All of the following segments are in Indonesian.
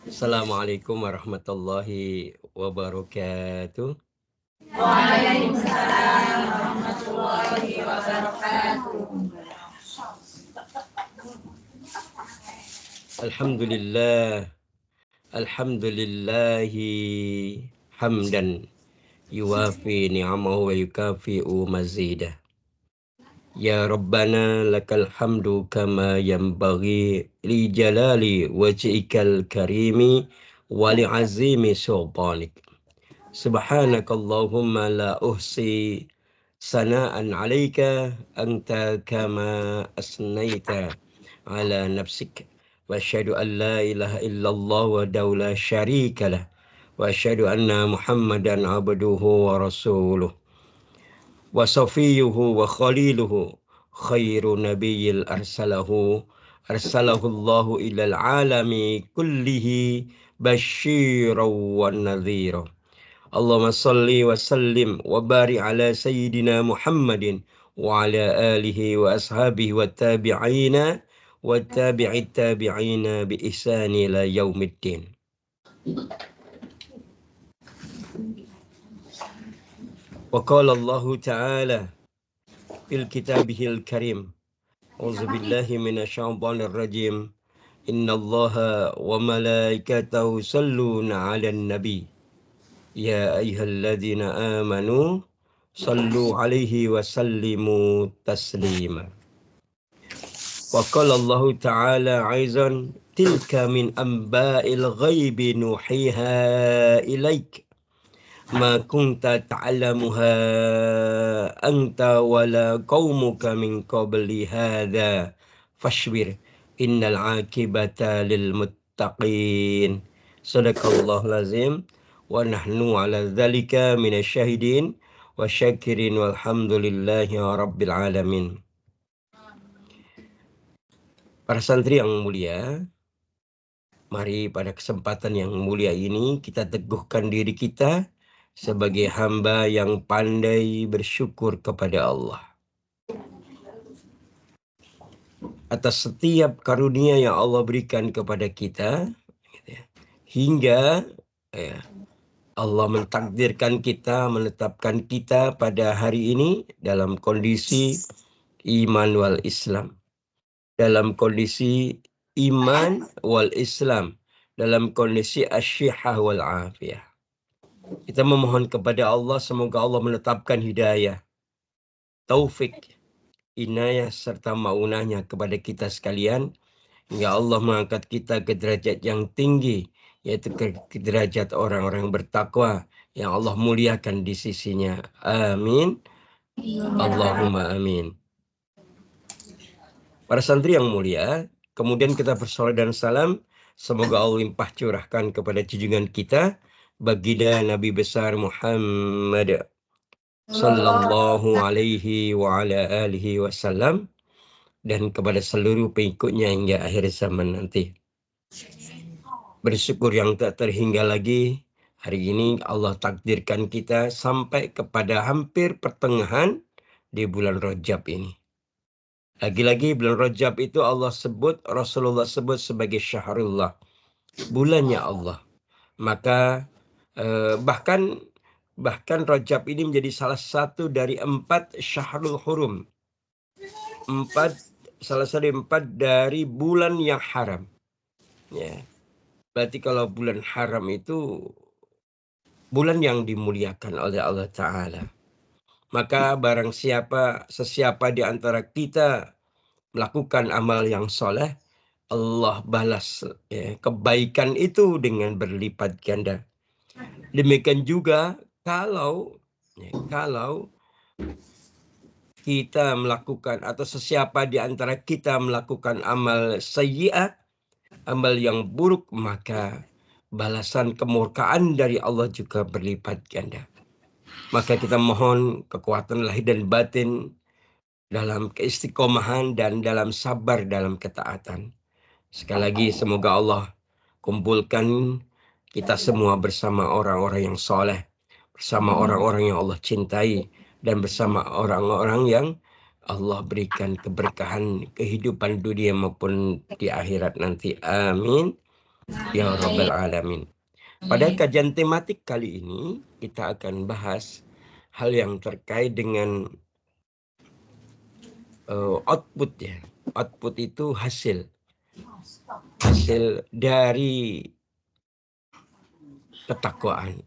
Assalamualaikum warahmatullahi wabarakatuh. Waalaikumsalam warahmatullahi wabarakatuh. Alhamdulillah, alhamdulillahi hamdan yuwafi ni'amahu wa yukafi'u mazidah. Ya Rabbana lakal hamdu kama yanbaghi li jalali wajhikal karimi wa li azimi sultanik. Subhanakallahumma la uhsi sana'an 'alaika anta kama asnaita ala nafsik wa asyhadu an la ilaha illallah wa la syarika lah wa asyhadu anna Muhammadan abduhu wa rasuluh wa safiyuhu wa khaliluhu khairu nabiyil arsalahu Allahu ilal alami kullihi basyiran wa nadhira. Allahumma salli wa sallim wa barik ala sayyidina Muhammadin wa ala alihi wa ashabihi wa tabi'ina wa tabi'it tabi'ina bi ihsani ila yaumiddin. Wa qala Allah ta'ala fil kitabihil karim. A'udzu billahi minasyaitonir rajim. Innallaha wa malaikatahu yusholluna 'alan nabi. Ya ayyuhalladzina amanu sallu alaihi wa sallimu taslima. Wa qala Allah ta'ala aizan tilka min amba'il ghaibi nuhiha ilaik ma kunta ta'lamuha anta wala qaumuka min qabli hadha fashbir innal akibata lil muttaqin. Sadaqallahul azim wa nahnu ala dzalika minasyahidin wa syakirin walhamdulillahi rabbil alamin. Para santri yang mulia, mari pada kesempatan yang mulia ini kita teguhkan diri kita sebagai hamba yang pandai bersyukur kepada Allah atas setiap karunia yang Allah berikan kepada kita, hingga Allah mentakdirkan kita, menetapkan kita pada hari ini dalam kondisi iman wal Islam, dalam kondisi iman wal Islam, dalam kondisi asyihah wal afiyah. Kita memohon kepada Allah semoga Allah menetapkan hidayah, taufik, inayah serta maunahnya kepada kita sekalian, hingga Allah mengangkat kita ke derajat yang tinggi, yaitu ke derajat orang-orang bertakwa yang Allah muliakan di sisinya. Amin. Allahumma amin. Para santri yang mulia, kemudian kita bersolawat dan salam, semoga Allah limpah curahkan kepada junjungan kita, baginda Nabi besar Muhammad sallallahu alaihi wa ala alihi wasallam, dan kepada seluruh pengikutnya hingga akhir zaman nanti. Bersyukur yang tak terhingga lagi, hari ini Allah takdirkan kita sampai kepada hampir pertengahan di bulan Rajab ini. Lagi-lagi bulan Rajab itu Allah sebut, Rasulullah sebut sebagai syahrullah, bulannya Allah. Maka bahkan Rajab ini menjadi salah satu dari 4 syahrul hurum. Salah satu 4 dari bulan yang haram. Ya. Berarti kalau bulan haram itu bulan yang dimuliakan oleh Allah Ta'ala. Maka barang sesiapa di antara kita melakukan amal yang soleh, Allah balas kebaikan itu dengan berlipat ganda. Demikian juga kalau kita melakukan atau sesiapa di antara kita melakukan amal sayyi'ah, amal yang buruk, maka balasan kemurkaan dari Allah juga berlipat ganda. Maka kita mohon kekuatan lahir dan batin dalam keistiqomahan dan dalam sabar dalam ketaatan. Sekali lagi semoga Allah kumpulkan kita semua bersama orang-orang yang soleh, bersama orang-orang yang Allah cintai, dan bersama orang-orang yang Allah berikan keberkahan kehidupan dunia maupun di akhirat nanti. Amin. ya Rabbal Alamin. Pada kajian tematik kali ini kita akan bahas hal yang terkait dengan output ya. Output itu hasil dari ketakwaan,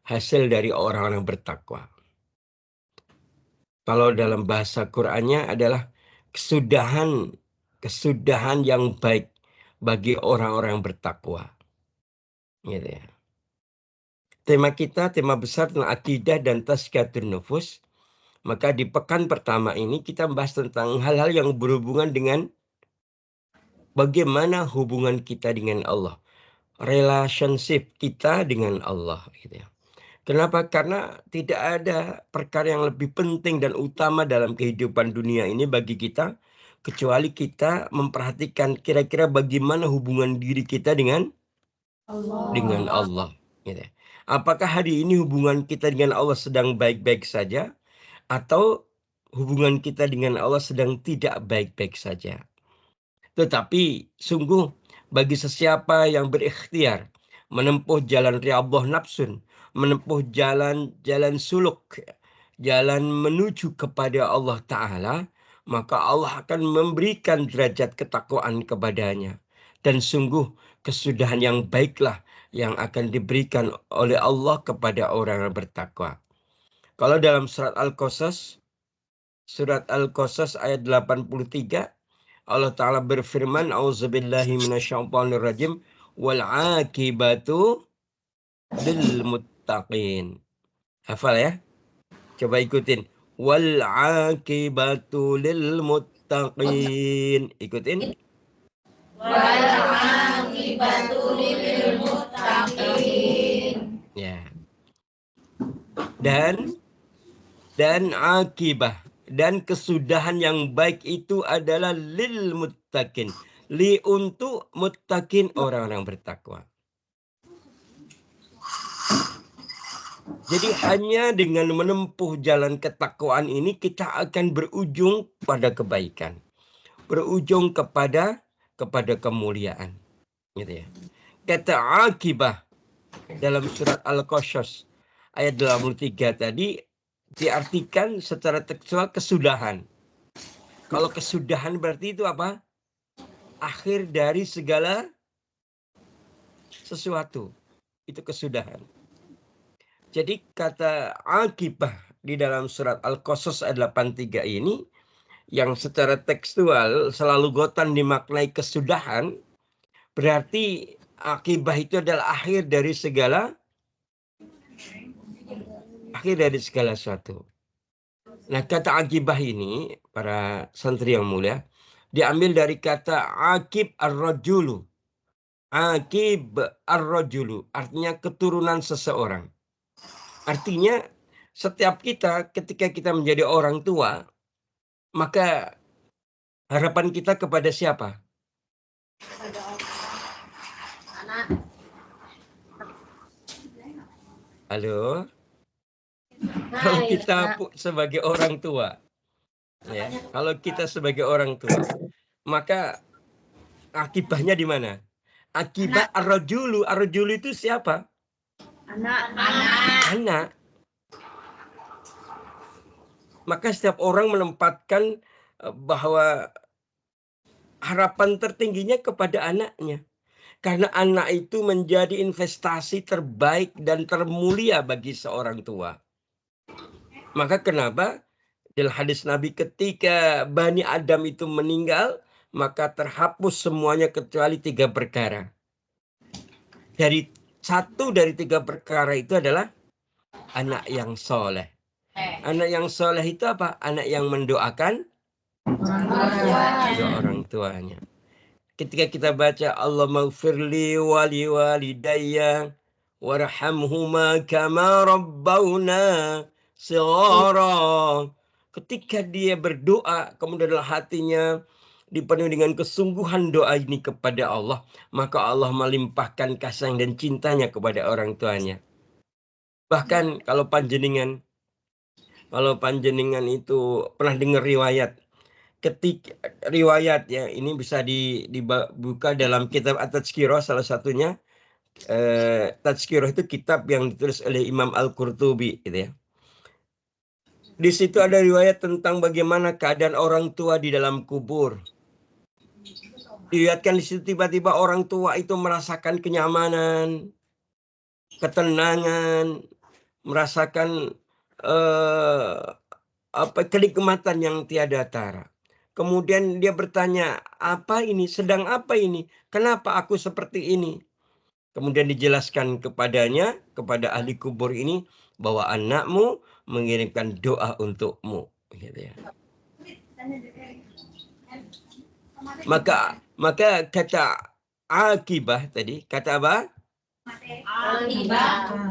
hasil dari orang-orang bertakwa. Kalau dalam bahasa Qur'annya adalah kesudahan yang baik bagi orang-orang yang bertakwa. Gitu ya. Tema kita, tema besar tentang akidah dan tazkiyatun nufus. Maka di pekan pertama ini kita membahas tentang hal-hal yang berhubungan dengan bagaimana hubungan kita dengan Allah. Relationship kita dengan Allah. Gitu ya. Kenapa? Karena tidak ada perkara yang lebih penting dan utama dalam kehidupan dunia ini bagi kita, kecuali kita memperhatikan kira-kira bagaimana hubungan diri kita dengan Allah. Gitu ya. Apakah hari ini hubungan kita dengan Allah sedang baik-baik saja? Atau hubungan kita dengan Allah sedang tidak baik-baik saja. Tetapi sungguh bagi sesiapa yang berikhtiar menempuh jalan riyadhah nafsun, menempuh jalan suluk, jalan menuju kepada Allah Ta'ala, maka Allah akan memberikan derajat ketakwaan kepadanya. Dan sungguh kesudahan yang baiklah yang akan diberikan oleh Allah kepada orang yang bertakwa. Kalau dalam surat Al-Qasas ayat 83, Allah Ta'ala berfirman, A'udzubillahi minasyaitonirrajim, wal akibatu lil muttaqin. Hafal ya? Coba ikutin. Wal akibatu lil muttaqin. Ikutin. Wal akibatu lil muttaqin. Ya. Dan akibah dan kesudahan yang baik itu adalah lil muttaqin. Li untuk muttaqin, orang-orang bertakwa. Jadi hanya dengan menempuh jalan ketakwaan ini kita akan berujung pada kebaikan. Berujung kepada kemuliaan. Gitu ya. Kata akibah dalam surat Al-Qasas ayat 83 tadi diartikan secara tekstual kesudahan. Kalau kesudahan berarti itu apa? Akhir dari segala sesuatu. Itu kesudahan. Jadi kata akibah di dalam surat Al-Qasas ayat 83 ini yang secara tekstual selalu gotan dimaknai kesudahan, berarti akibah itu adalah akhir dari segala sesuatu. Nah, kata akibah ini para santri yang mulia diambil dari kata akib ar-rajulu. Akib ar-rajulu artinya keturunan seseorang. Artinya setiap kita ketika kita menjadi orang tua, maka harapan kita kepada siapa? Anak. Halo? Kalau kita sebagai orang tua, ya, kalau kita sebagai orang tua, maka akibahnya di mana? Akibat ar-rajulu. Ar-rajulu itu siapa? Anak. Maka setiap orang menempatkan bahwa harapan tertingginya kepada anaknya. Karena anak itu menjadi investasi terbaik dan termulia bagi seorang tua. Maka kenapa dalam hadis Nabi ketika Bani Adam itu meninggal, maka terhapus semuanya kecuali 3 perkara. Satu dari 3 perkara itu adalah anak yang soleh. Anak yang soleh itu apa? Anak yang mendoakan orang tuanya. Ketika kita baca Allahumma ighfirli wali walidayya warhamhuma kama rabbawna shighara. Ketika dia berdoa, kemudian dalam hatinya dipenuhi dengan kesungguhan doa ini kepada Allah, maka Allah melimpahkan kasih dan cintanya kepada orang tuanya. Bahkan kalau panjenengan itu pernah dengar riwayat ketika riwayat ya, ini bisa dibuka dalam kitab At-Tazkirah salah satunya. Tazkirah itu kitab yang ditulis oleh Imam Al-Qurtubi gitu ya. Di situ ada riwayat tentang bagaimana keadaan orang tua di dalam kubur. Dilihatkan di situ tiba-tiba orang tua itu merasakan kenyamanan, ketenangan, merasakan kenikmatan yang tiada tara. Kemudian dia bertanya, apa ini? Sedang apa ini? Kenapa aku seperti ini? Kemudian dijelaskan kepadanya, kepada ahli kubur ini, bahwa anakmu mengirimkan doa untukmu. Gitu ya. Maka kata akibah tadi, kata apa?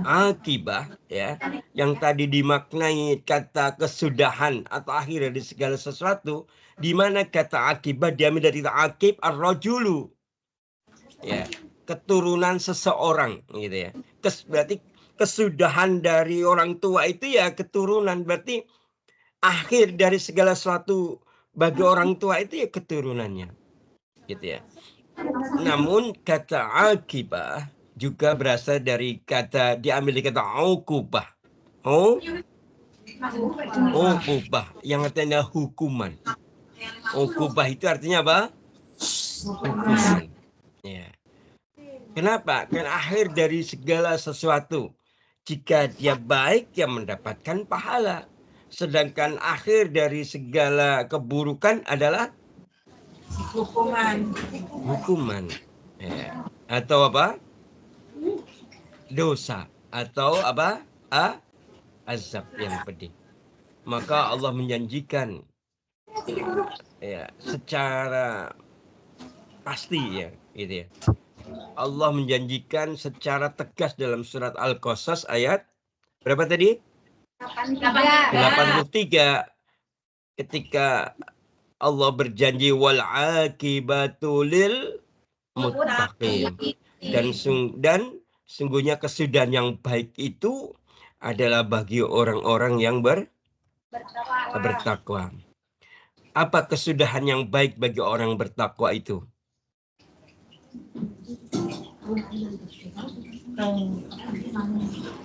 Akibah ya, yang tadi dimaknai kata kesudahan atau akhir dari segala sesuatu, di mana kata akibah diambil dari akib ar-rajulu ya, keturunan seseorang gitu ya. Berarti kesudahan dari orang tua itu ya keturunan, berarti akhir dari segala sesuatu bagi orang tua itu ya keturunannya gitu ya. Namun kata akibah juga berasal dari kata, diambil dari kata ukubah. Ukubah yang artinya hukuman. Ukubah itu artinya apa? Hukuman. Ya. Kenapa? Karena akhir dari segala sesuatu. Jika dia baik, dia mendapatkan pahala. Sedangkan akhir dari segala keburukan adalah hukuman. Ya. Atau apa? Dosa. Atau apa? Azab yang pedih. Maka Allah menjanjikan ya secara pasti ya gitu ya. Allah menjanjikan secara tegas dalam surat Al-Qasas ayat berapa tadi? 83. Ketika Allah berjanji wal akibatu lil muttaqin. Dan sungguhnya kesudahan yang baik itu adalah bagi orang-orang yang bertakwa. Apa kesudahan yang baik bagi orang bertakwa itu?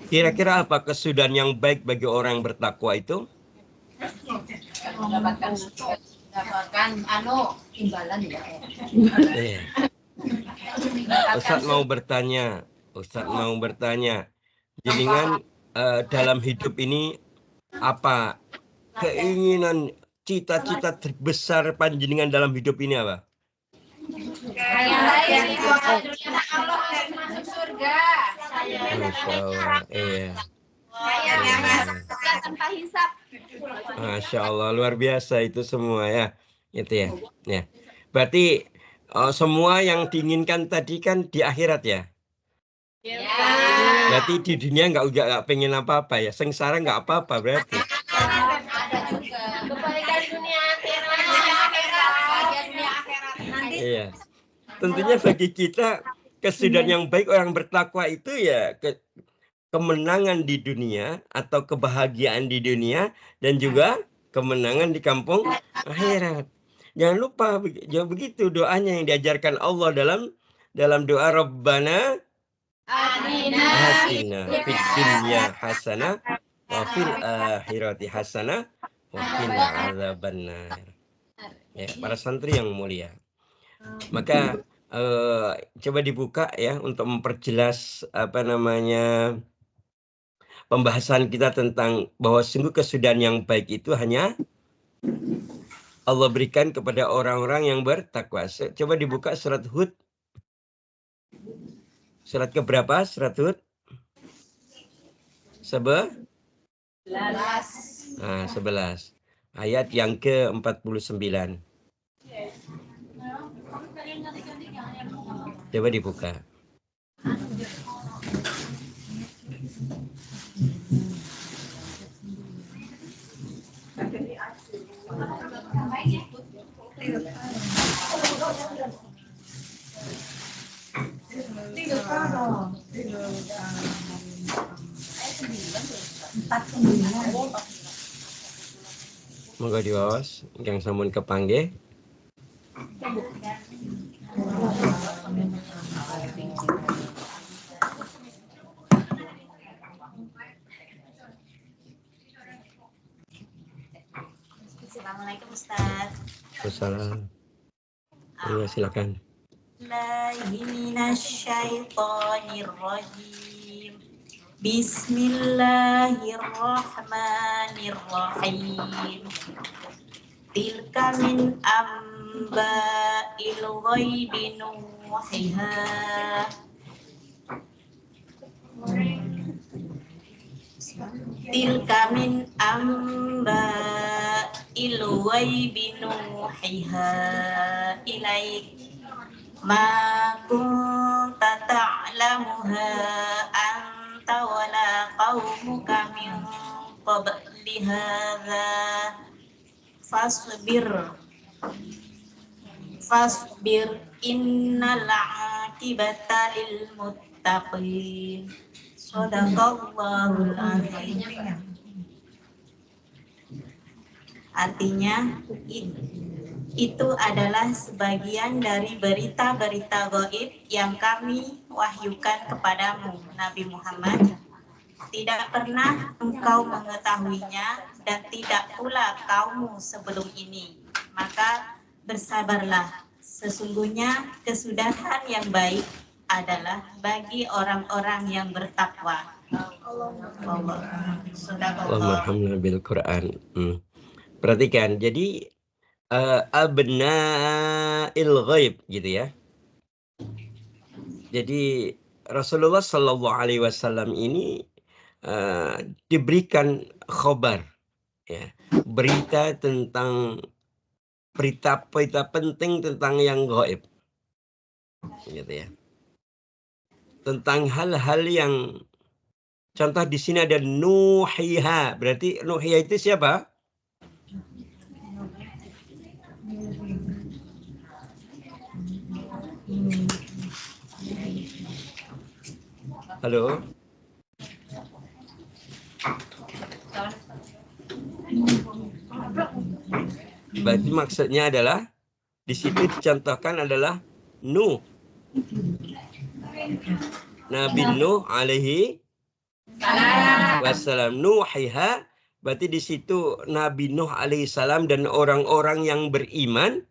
Kira-kira apa kesudahan yang baik bagi orang bertakwa itu? Mendapatkan imbalan ya. Ustadz mau bertanya. Jenengan dalam hidup ini apa keinginan cita-cita terbesar panjenengan dalam hidup ini apa? Masuk surga. Masya Allah, iya. Tanpa hisab. Masya Allah, luar biasa itu semua ya, itu ya. Ya, berarti semua yang diinginkan tadi kan di akhirat ya. Ya. Berarti di dunia nggak pengen apa-apa ya, sengsara nggak apa-apa berarti. Ada juga kebaikan dunia akhirat. Iya. Tentunya bagi kita kesudahan yang baik orang bertakwa itu ya kemenangan di dunia atau kebahagiaan di dunia dan juga kemenangan di kampung akhirat. Jangan lupa begitu doanya yang diajarkan Allah dalam doa Rabbana atina fid dunya hasanah wa fil akhirati hasanah wa qina adzabannar. Ya, para santri yang mulia. Maka coba dibuka ya untuk memperjelas pembahasan kita tentang bahwa sungguh kesudahan yang baik itu hanya Allah berikan kepada orang-orang yang bertakwa. Coba dibuka surat Hud. Surat keberapa? Surat Hud? 11. Nah, 11. Ayat yang ke-49. Coba dibuka. Moga diwaos ingkang sampun kepanggih. Assalamualaikum Ustaz. Wassalam. Iya, silakan. Minasyaitonirrajim. Bismillahirrahmanirrahim. Tilka min amba'il ghaibi nuhiha. Tilka min amba'il ghaibi nuhiha ilaik. Ma kunta ta'lamuha anta wala qaumuka min qabli hadza fasbir innal 'aqibata lil muttaqin. Shadaqallahul azim. Artinya itu adalah sebagian dari berita-berita gaib yang kami wahyukan kepadamu, Nabi Muhammad. Tidak pernah engkau mengetahuinya dan tidak pula kaummu sebelum ini. Maka bersabarlah, sesungguhnya kesudahan yang baik adalah bagi orang-orang yang bertakwa. Allahumma bil Quran. Perhatikan, jadi abna'il ghaib gitu ya. Jadi Rasulullah Shallallahu Alaihi Wasallam ini diberikan khobar, ya, berita tentang berita penting tentang yang gaib, gitu ya. Tentang hal-hal yang, contoh di sini ada nuhiha, berarti nuhiha itu siapa? Halo. Berarti maksudnya adalah di situ dicontohkan adalah Nuh. Nabi Nuh alaihi wassalam. Nuhiha, berarti di situ Nabi Nuh alaihi salam dan orang-orang yang beriman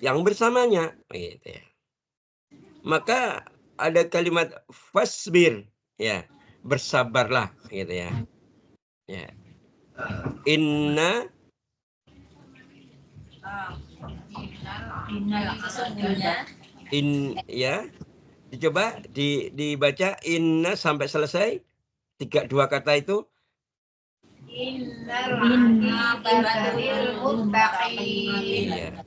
yang bersamanya, gitu ya. Maka ada kalimat fasbir, ya, bersabarlah, gitu ya. Ya. Inna ya, dicoba dibaca inna sampai selesai, dua kata itu. Iya.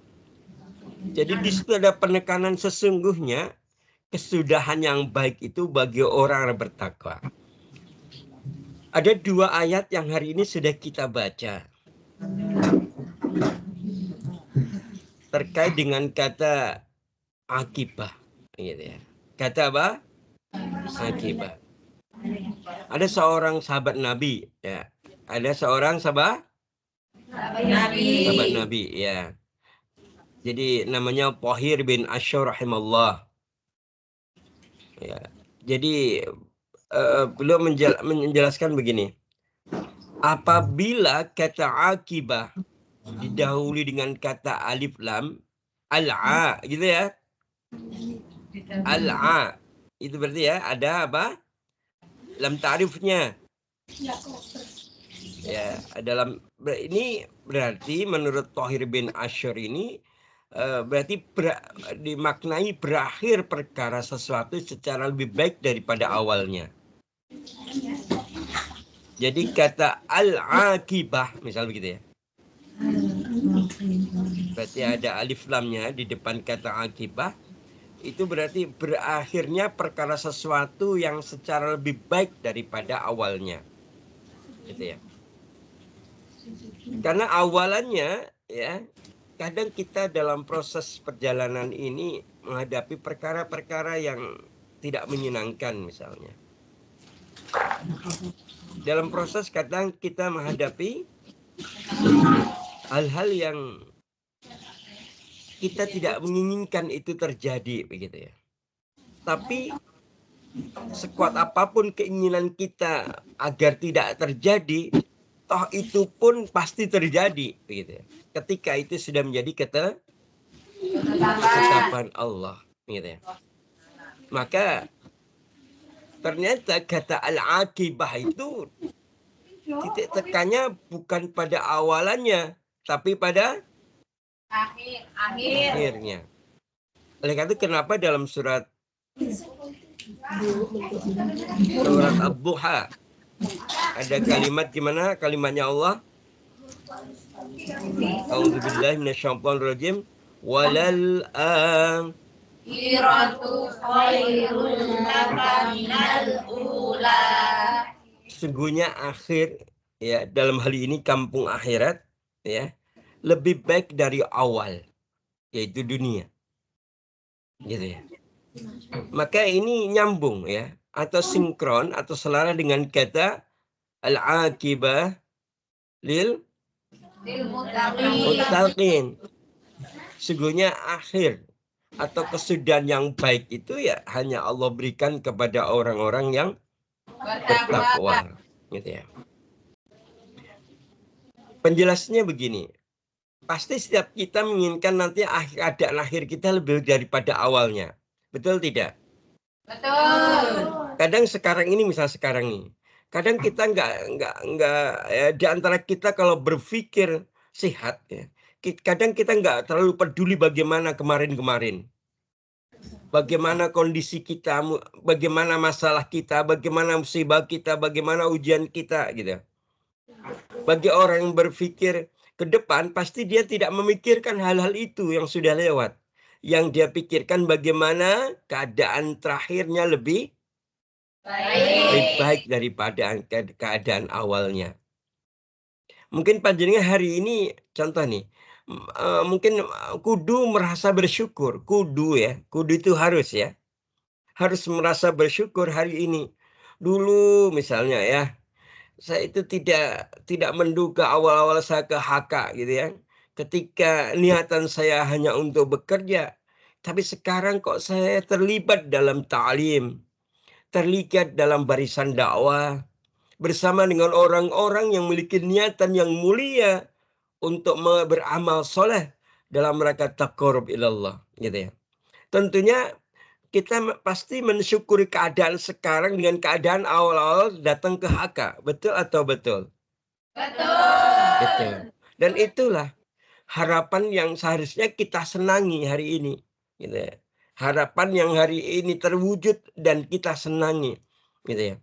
Jadi di situ ada penekanan sesungguhnya kesudahan yang baik itu bagi orang yang bertakwa. Ada dua ayat yang hari ini sudah kita baca terkait dengan kata akibah, gitu ya. Kata apa? Akibah. Ada seorang sahabat Nabi, ya. Ada seorang sahabat Nabi, ya. Jadi namanya Thahir bin Asyur rahimallah. Ya. Jadi beliau menjelaskan begini. Apabila kata akibah didahului dengan kata alif lam, al-a, gitu ya. Al-a. Itu berarti ya ada apa? Lam ta'rifnya. Ya, dalam ini berarti menurut Thahir bin Asyur ini berarti dimaknai berakhir perkara sesuatu secara lebih baik daripada awalnya. Jadi kata al-akibah misal begitu ya. Berarti ada alif lamnya di depan kata akibah. Itu berarti berakhirnya perkara sesuatu yang secara lebih baik daripada awalnya. Gitu ya. Karena awalannya ya, kadang kita dalam proses perjalanan ini menghadapi perkara-perkara yang tidak menyenangkan misalnya. Dalam proses kadang kita menghadapi hal-hal yang kita tidak menginginkan itu terjadi, begitu ya. Tapi sekuat apapun keinginan kita agar tidak terjadi, toh itu pun pasti terjadi, begitu ya. Ketika itu sudah menjadi ketetapan Allah, gitu ya. Maka ternyata kata al-aqibah itu titik tekannya bukan pada awalannya, tapi pada akhirnya. Oleh karena itu kenapa dalam surat Ad-Duha ada kalimat gimana? Kalimatnya Allah. A'udzubillahi minasyaitonirrajim. Walal Akhiratu khairul laka minal ula. Sesungguhnya akhir, ya, dalam hal ini kampung akhirat, ya, lebih baik dari awal, yaitu dunia, gitu ya. Maka ini nyambung, ya, atau sinkron atau selara dengan kata al-aqibah lil muttaqin. Sesungguhnya akhir atau kesudahan yang baik itu ya hanya Allah berikan kepada orang-orang yang bertakwa, gitu ya. Penjelasannya begini, pasti setiap kita menginginkan nanti keadaan akhir kita lebih daripada awalnya, betul tidak? Betul. Kadang sekarang ini, misal sekarang ini, kadang kita nggak ya, di antara kita kalau berpikir sehat, ya, kadang kita nggak terlalu peduli bagaimana kemarin-kemarin, bagaimana kondisi kita, bagaimana masalah kita, bagaimana musibah kita, bagaimana ujian kita, gitu. Bagi orang yang berpikir ke depan, pasti dia tidak memikirkan hal-hal itu yang sudah lewat. Yang dia pikirkan bagaimana keadaan terakhirnya lebih baik daripada keadaan awalnya. Mungkin panjenengan hari ini, contoh nih, mungkin kudu merasa bersyukur. Kudu ya, kudu itu harus ya. Harus merasa bersyukur hari ini. Dulu misalnya ya, saya itu tidak menduga awal-awal saya ke HK, gitu ya. Ketika niatan saya hanya untuk bekerja, tapi sekarang kok saya terlibat dalam ta'lim, terlibat dalam barisan dakwah, bersama dengan orang-orang yang memiliki niatan yang mulia untuk beramal soleh dalam rangka taqarrub ilallah, gitu ya. Tentunya kita pasti mensyukuri keadaan sekarang dengan keadaan awal-awal datang ke HK. Betul atau betul? Betul. Dan itulah harapan yang seharusnya kita senangi hari ini, gitu ya. Harapan yang hari ini terwujud dan kita senangi, gitu ya.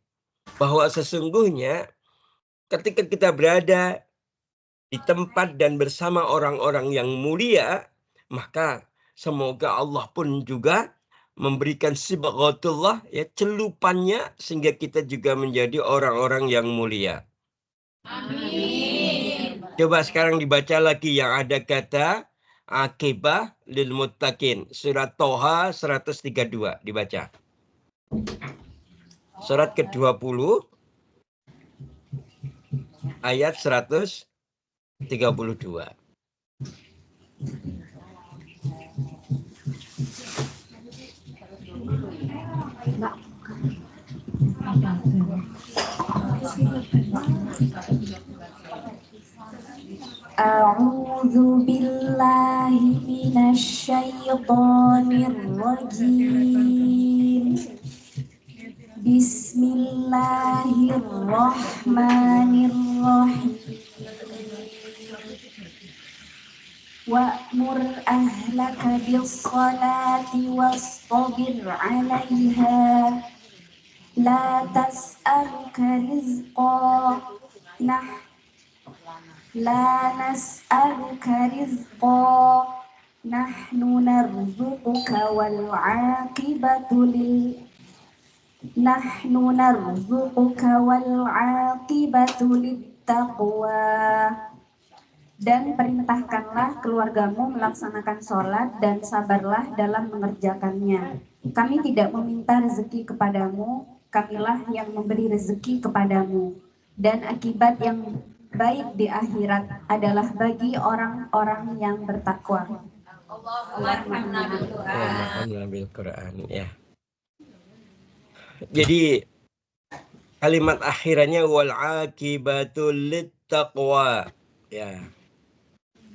Bahwa sesungguhnya ketika kita berada di tempat dan bersama orang-orang yang mulia, maka semoga Allah pun juga memberikan sibghatullah, ya, celupannya, sehingga kita juga menjadi orang-orang yang mulia. Amin. Coba sekarang dibaca lagi yang ada kata akibah lil muttaqin. Surat Toha 132 dibaca. Surat ke-20 ayat 132. A'udzu billahi minasyaitonir rajim. Bismillahirrahmanirrahim. Wa'mur ahlaka bis-shalati wastabir 'alaiha. La tas'aluka rizqa. La nas'aluka rizqa. Nahnu narzuquka wal 'aqibatu lil Nahnu narzuquka wal 'aqibatu littaqwa. Dan perintahkanlah keluargamu melaksanakan sholat dan sabarlah dalam mengerjakannya. Kami tidak meminta rezeki kepadamu, kamilah yang memberi rezeki kepadamu. Dan akibat yang baik di akhirat adalah bagi orang-orang yang bertakwa. Allahumma bil Quran ya. Jadi kalimat akhirannya wal akibatul littaqwa ya.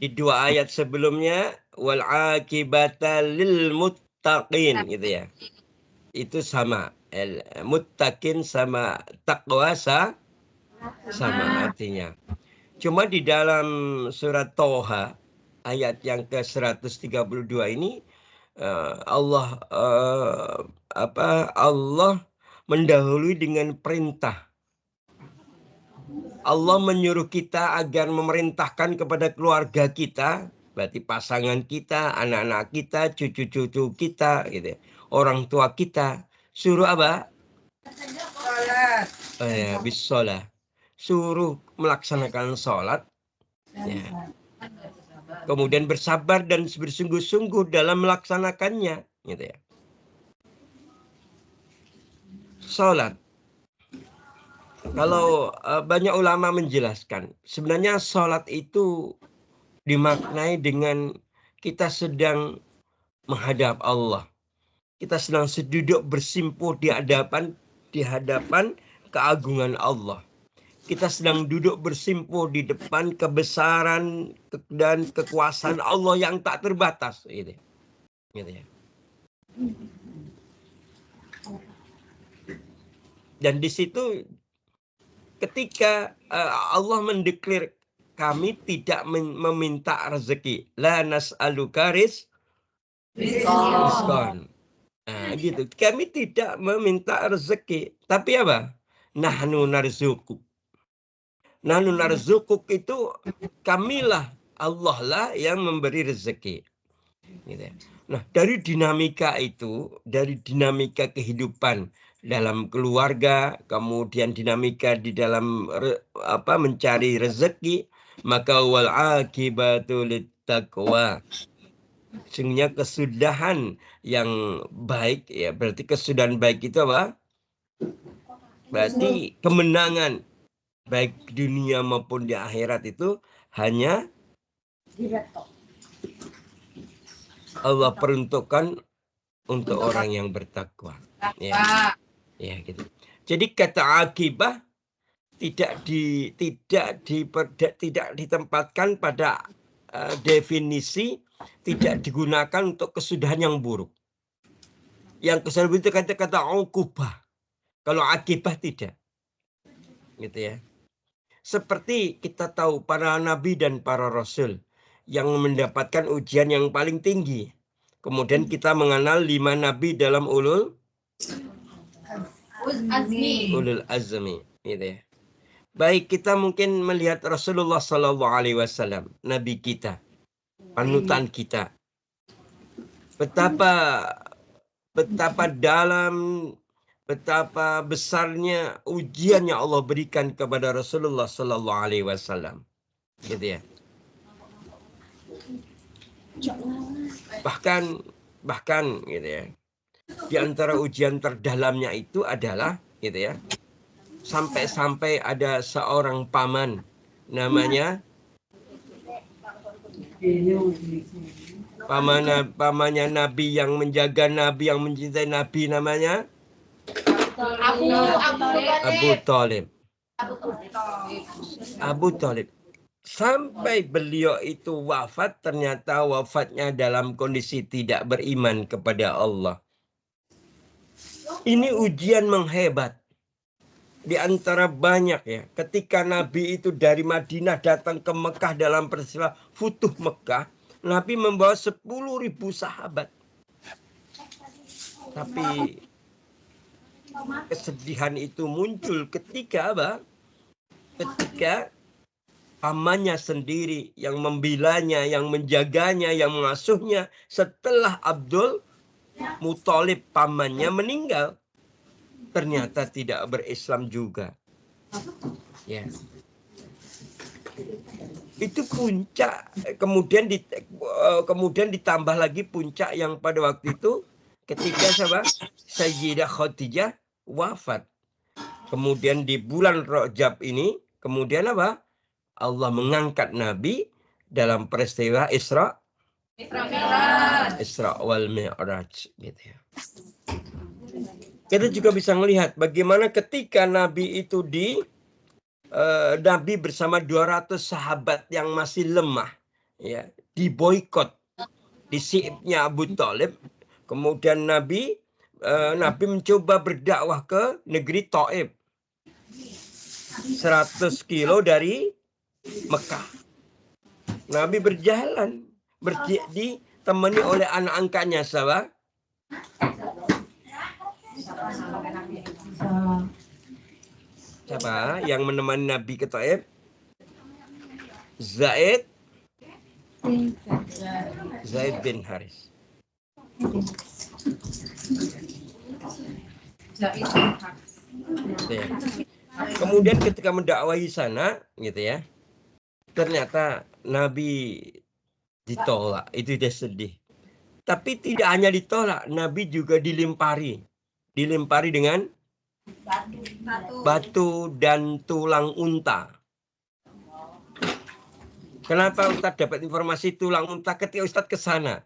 Di dua ayat sebelumnya wal akibata lil muttaqin gitu ya. Itu sama. Muttaqin sama taqwa sama artinya. Cuma di dalam surat Toha ayat yang ke-132 ini Allah Allah mendahului dengan perintah. Allah menyuruh kita agar memerintahkan kepada keluarga kita, berarti pasangan kita, anak-anak kita, cucu-cucu kita, gitu. Orang tua kita, suruh apa? Bisolah. Suruh melaksanakan sholat, ya. Kemudian bersabar dan bersungguh-sungguh dalam melaksanakannya, gitu ya. Sholat. Kalau banyak ulama menjelaskan, sebenarnya sholat itu dimaknai dengan kita sedang menghadap Allah. Kita sedang duduk bersimpuh di hadapan keagungan Allah. Kita sedang duduk bersimpuh di depan kebesaran dan kekuasaan Allah yang tak terbatas. Gitu ya. Dan di situ ketika Allah mendeklar kami tidak meminta rezeki, la nas'aluka rizqan. Nah, gitu. Kami tidak meminta rezeki, tapi apa? Nahnu narzukuk. Nahnu narzukuk itu kamilah, Allah lah yang memberi rezeki. Gitu. Nah, dari dinamika itu, dari dinamika kehidupan dalam keluarga, kemudian dinamika di dalam mencari rezeki, maka wal akibatu littaqwa. Sehingga kesudahan yang baik ya, berarti kesudahan baik itu apa? Berarti kemenangan baik dunia maupun di akhirat itu hanya Allah peruntukkan untuk orang yang bertakwa. Ya, gitu. Jadi kata akibah tidak ditempatkan pada definisi, tidak digunakan untuk kesudahan yang buruk. Yang kesudahan itu kata ukubah. Kalau akibah tidak. Gitu ya. Seperti kita tahu para nabi dan para rasul yang mendapatkan ujian yang paling tinggi. Kemudian kita mengenal 5 nabi dalam ulul azmi, gitu ya. Baik, kita mungkin melihat Rasulullah SAW, nabi kita, panutan kita. Betapa besarnya ujian yang Allah berikan kepada Rasulullah SAW, gitu ya. Bahkan gitu ya. Di antara ujian terdalamnya itu adalah gitu ya. Sampai ada seorang paman namanya pamannya Nabi yang menjaga Nabi, yang mencintai Nabi, namanya Abu Thalib. Sampai beliau itu wafat, ternyata wafatnya dalam kondisi tidak beriman kepada Allah. Ini ujian menghebat. Di antara banyak ya, ketika Nabi itu dari Madinah datang ke Mekah dalam peristiwa Futuh Mekah, Nabi membawa 10.000 sahabat. Tapi kesedihan itu muncul ketika apa? Ketika pamannya sendiri yang membilanya, yang menjaganya, yang mengasuhnya setelah Abdul Muthalib pamannya meninggal, ternyata tidak berislam juga. Ya. Itu puncak. Kemudian ditambah lagi puncak yang pada waktu itu ketika Sayyidah Khadijah wafat. Kemudian di bulan Rajab ini, kemudian apa? Allah mengangkat Nabi dalam peristiwa Isra wal Mi'raj gitu ya. Kita juga bisa melihat bagaimana ketika Nabi itu Nabi bersama 200 sahabat yang masih lemah ya, diboikot di siibnya Abu Thalib. Kemudian Nabi mencoba berdakwah ke negeri Taif, 100 kilo dari Mekah. Nabi berjalan ditemani oleh anak angkatnya siapa? Siapa yang menemani Nabi ke Taif? Zaid bin Haris. Ya. Kemudian ketika mendakwahi sana, gitu ya, ternyata Nabi ditolak. Itu dia sedih. Tapi tidak hanya ditolak, Nabi juga dilempari dengan batu dan tulang unta. Kenapa Ustadz dapat informasi tulang unta ketika Ustadz ke sana?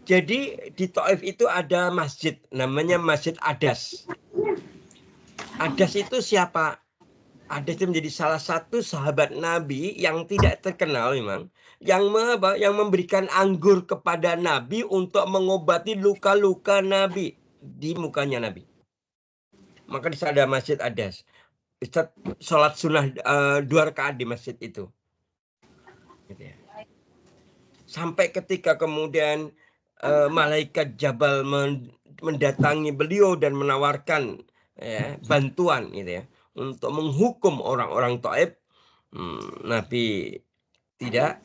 Jadi di Taif itu ada masjid, namanya Masjid Adas. Adas itu siapa? Adas itu menjadi salah satu sahabat Nabi yang tidak terkenal memang, yang memberikan anggur kepada Nabi untuk mengobati luka-luka Nabi di mukanya Nabi. Maka di sana ada Masjid Adas. Ustadz sholat sunnah 2 rakaat di masjid itu. Gitu ya. Sampai ketika kemudian malaikat Jabal mendatangi beliau dan menawarkan bantuan gitu ya, untuk menghukum orang-orang Taif. Nabi tidak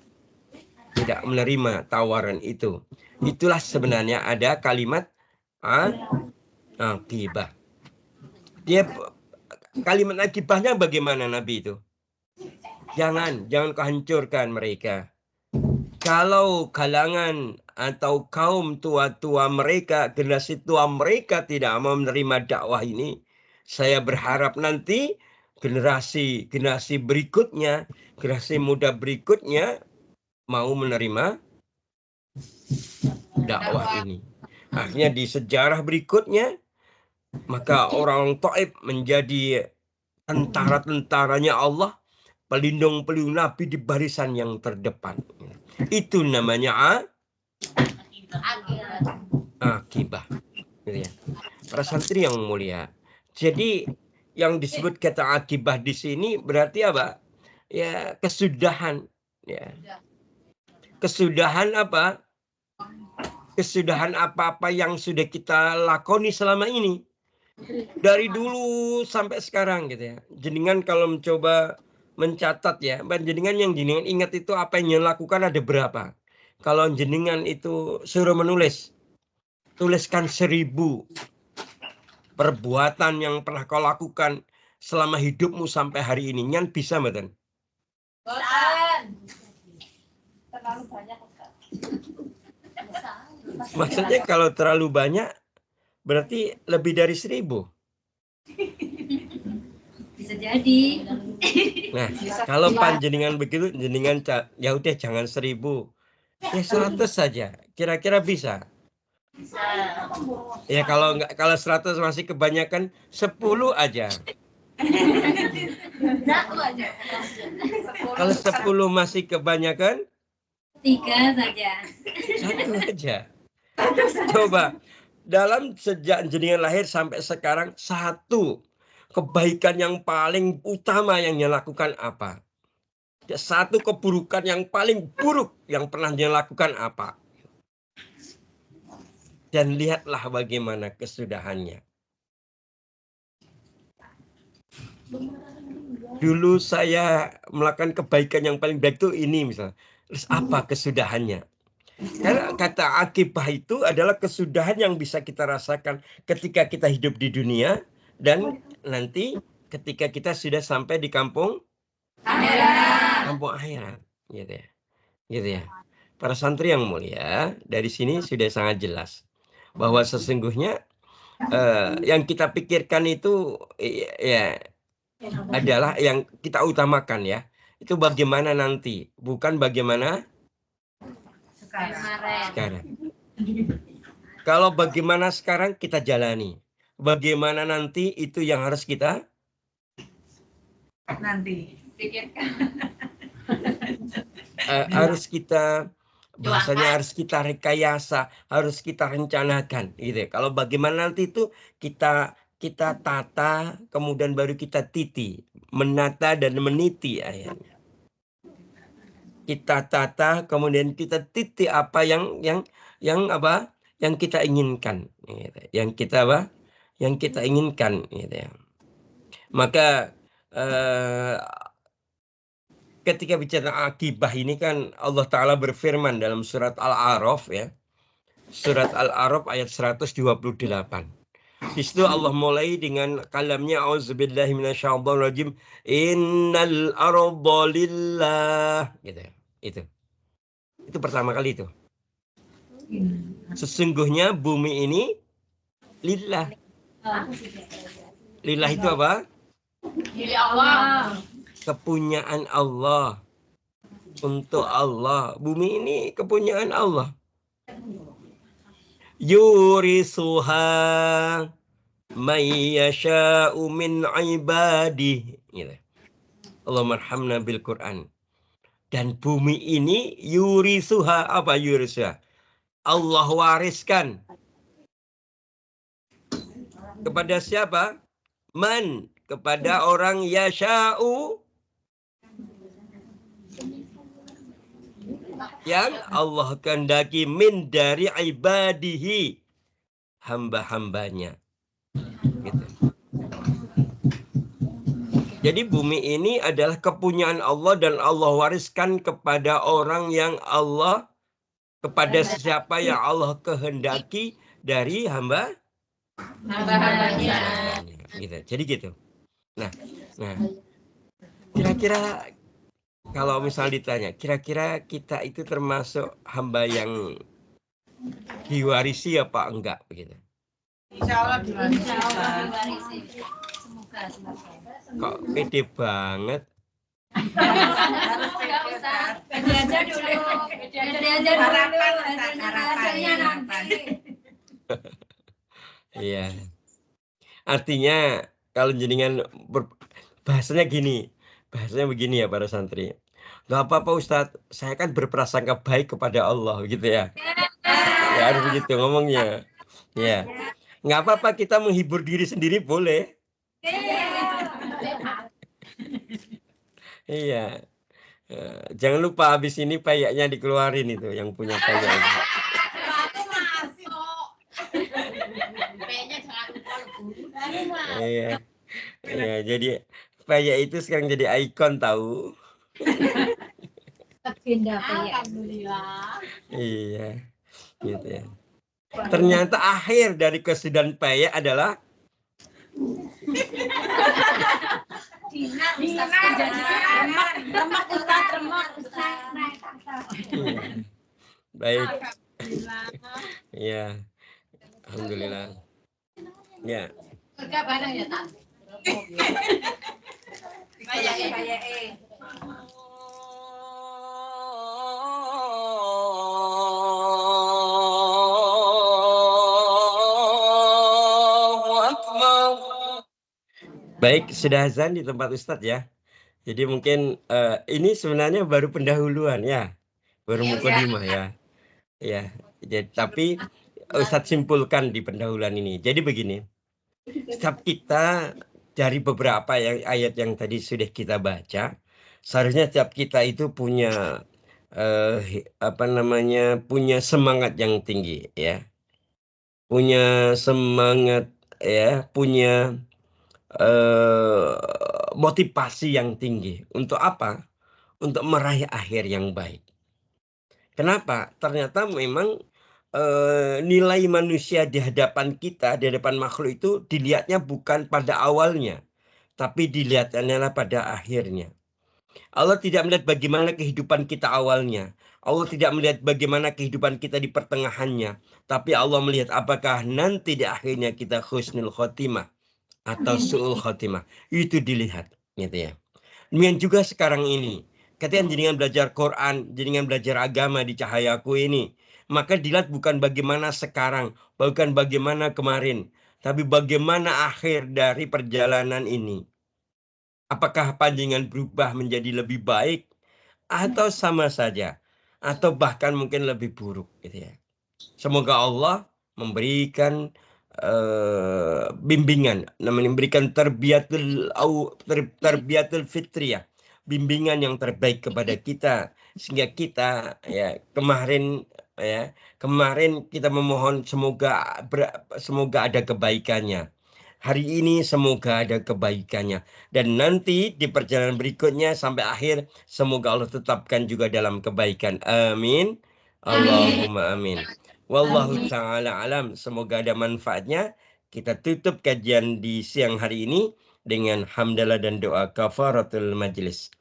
menerima tawaran itu. Itulah sebenarnya ada kalimat akibah. Kalimat akibahnya bagaimana Nabi itu? Jangan kau hancurkan mereka. Kalau kalangan atau kaum tua-tua mereka, generasi tua mereka tidak mau menerima dakwah ini, saya berharap nanti generasi berikutnya, generasi muda berikutnya mau menerima dakwah ini. Akhirnya di sejarah berikutnya, maka orang Taif menjadi tentara-tentaranya Allah, pelindung-pelindung Nabi di barisan yang terdepan. Itu namanya akibah. Gitu ya. Para santri yang mulia. Jadi yang disebut kata akibah di sini berarti apa? Ya, kesudahan. Ya. Kesudahan apa? Kesudahan apa-apa yang sudah kita lakoni selama ini. Dari dulu sampai sekarang gitu ya. Jenengan kalau mencoba mencatat ya, jenengan yang jenengan ingat itu apa yang lakukan ada berapa? Kalau jenengan itu suruh menulis, tuliskan 1000 perbuatan yang pernah kau lakukan selama hidupmu sampai hari ini. Nyan bisa mboten? Terlalu banyak. Maksudnya kalau terlalu banyak berarti lebih dari 1000. Bisa jadi. Nah, kalau panjenengan begitu, jenengan ya udah jangan 1000, ya 100 saja. Kira-kira bisa? Bisa. Ya kalau 100 masih kebanyakan, 10 aja. Satu aja. Kalau 10 masih kebanyakan, 3 saja. 1 aja. Coba dalam sejak jenengan lahir sampai sekarang, 1 kebaikan yang paling utama yang dia lakukan apa? 1 keburukan yang paling buruk yang pernah dia lakukan apa? Dan lihatlah bagaimana kesudahannya. Dulu saya melakukan kebaikan yang paling baik itu ini misalnya. Terus apa kesudahannya? Karena kata akibah itu adalah kesudahan yang bisa kita rasakan ketika kita hidup di dunia dan nanti ketika kita sudah sampai di kampung akhirat, gitu ya. Gitu ya. Para santri yang mulia, dari sini sudah sangat jelas bahwa sesungguhnya yang kita pikirkan itu ya adalah yang kita utamakan ya. itu bagaimana nanti, bukan bagaimana Kemarin. sekarang. Kalau bagaimana sekarang kita jalani, bagaimana nanti itu yang harus kita Nanti. Pikirkan. harus kita bahasanya harus kita rekayasa, harus kita rencanakan gitu. Kalau bagaimana nanti itu kita tata, kemudian baru kita titi, menata dan meniti ayatnya. Kita tata, kemudian kita titi apa yang apa? Yang kita inginkan, gitu. Yang kita apa? Yang kita inginkan, gitu ya. Maka ketika bicara akibah ini kan Allah Ta'ala berfirman dalam surat Al-A'raf ya. Surat Al-A'raf ayat 128. Di situ Allah mulai dengan kalamnya auzubillahi minasyaitonirrajim innal arda lillah gitu. Itu pertama kali itu. Sesungguhnya bumi ini lillah. Lillah itu apa? Milik Allah. Kepunyaan Allah. Untuk Allah. Bumi ini kepunyaan Allah. Yurisuha may yasha'u min ibadih. Gitu. Allahumma arhamna bil Quran. Dan bumi ini yurisuha, apa yurisuha? Allah wariskan. Kepada siapa? Man, kepada orang yasha'u yang Allah kehendaki min dari ibadihi, hamba-hambanya. Gitu. Jadi bumi ini adalah kepunyaan Allah dan Allah wariskan kepada orang yang Allah, kepada siapa yang Allah kehendaki dari hamba-hambanya. Gitu. Jadi gitu. Nah, kira-kira kalau misal ditanya, kira-kira kita itu termasuk hamba yang diwarisi apa enggak begitu? Insya Allah diwarisi. Semoga. Kok pede banget? Pede aja dulu. Hasilnya nanti. Iya. Artinya kalau jenengan bahasanya gini, bahasanya begini ya para santri. Gak apa-apa Ustadz, saya kan berprasangka baik kepada Allah gitu ya. Ya harus begitu ngomongnya. Ya. Nggak apa-apa kita menghibur diri sendiri boleh. Iya. Jangan lupa habis ini payaknya dikeluarin itu yang punya payak. Iya. Iya, jadi payak itu sekarang jadi ikon tahu. Alhamdulillah. Iya. Gitu ya. Ternyata akhir dari kesudahan payak adalah baik. Iya. Alhamdulillah. Ya. Kerja bareng ya, Tak? Baik, sudah azan di tempat Ustadz ya. Jadi mungkin ini sebenarnya baru pendahuluan ya. Baru mukadimah ya. Ya. Jadi, tapi Ustadz simpulkan di pendahuluan ini. Jadi begini. Setiap kita dari beberapa ayat yang tadi sudah kita baca, seharusnya setiap kita itu punya punya semangat yang tinggi ya. Punya semangat ya, punya motivasi yang tinggi. Untuk apa? Untuk meraih akhir yang baik. Kenapa? Ternyata memang nilai manusia di hadapan kita, di hadapan makhluk itu dilihatnya bukan pada awalnya, tapi dilihatnya pada akhirnya. Allah tidak melihat bagaimana kehidupan kita awalnya. Allah tidak melihat bagaimana kehidupan kita di pertengahannya. Tapi Allah melihat apakah nanti di akhirnya kita husnul khotimah atau su'ul khotimah. Itu dilihat. Gitu ya. Demikian juga sekarang ini. Ketika jenengan belajar Quran, jenengan belajar agama di Cahayaku ini, maka dilihat bukan bagaimana sekarang, bukan bagaimana kemarin, tapi bagaimana akhir dari perjalanan ini. Apakah panjenengan berubah menjadi lebih baik atau sama saja, atau bahkan mungkin lebih buruk, gitu ya. Semoga Allah memberikan bimbingan, memberikan terbiatul fitriyah, bimbingan yang terbaik kepada kita, sehingga kita ya kemarin kita memohon semoga ada kebaikannya. Hari ini semoga ada kebaikannya, dan nanti di perjalanan berikutnya sampai akhir semoga Allah tetapkan juga dalam kebaikan. Amin. Allahumma amin. Wallahu ta'ala alam. Semoga ada manfaatnya. Kita tutup kajian di siang hari ini dengan hamdalah dan doa kafaratul majlis.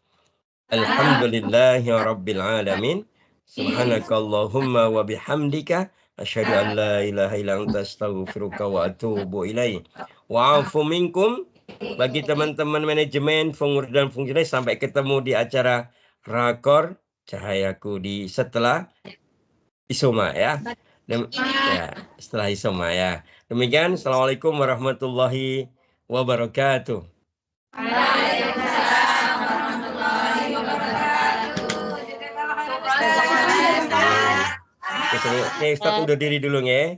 Alhamdulillahi rabbil alamin. Subhanakallahumma wa bihamdika asyhadu an la ilaha illa anta astaghfiruka wa atubu ilaik. Wa'afu minkum. Bagi teman-teman manajemen, pengurus dan fungsionaris, sampai ketemu di acara Rakor Cahayaku di setelah Isoma ya. Setelah Isoma ya. Demikian, assalamualaikum warahmatullahi wabarakatuh. Waalaikumsalam warahmatullahi wabarakatuh. Oke, Ustaz undur diri dulu ya.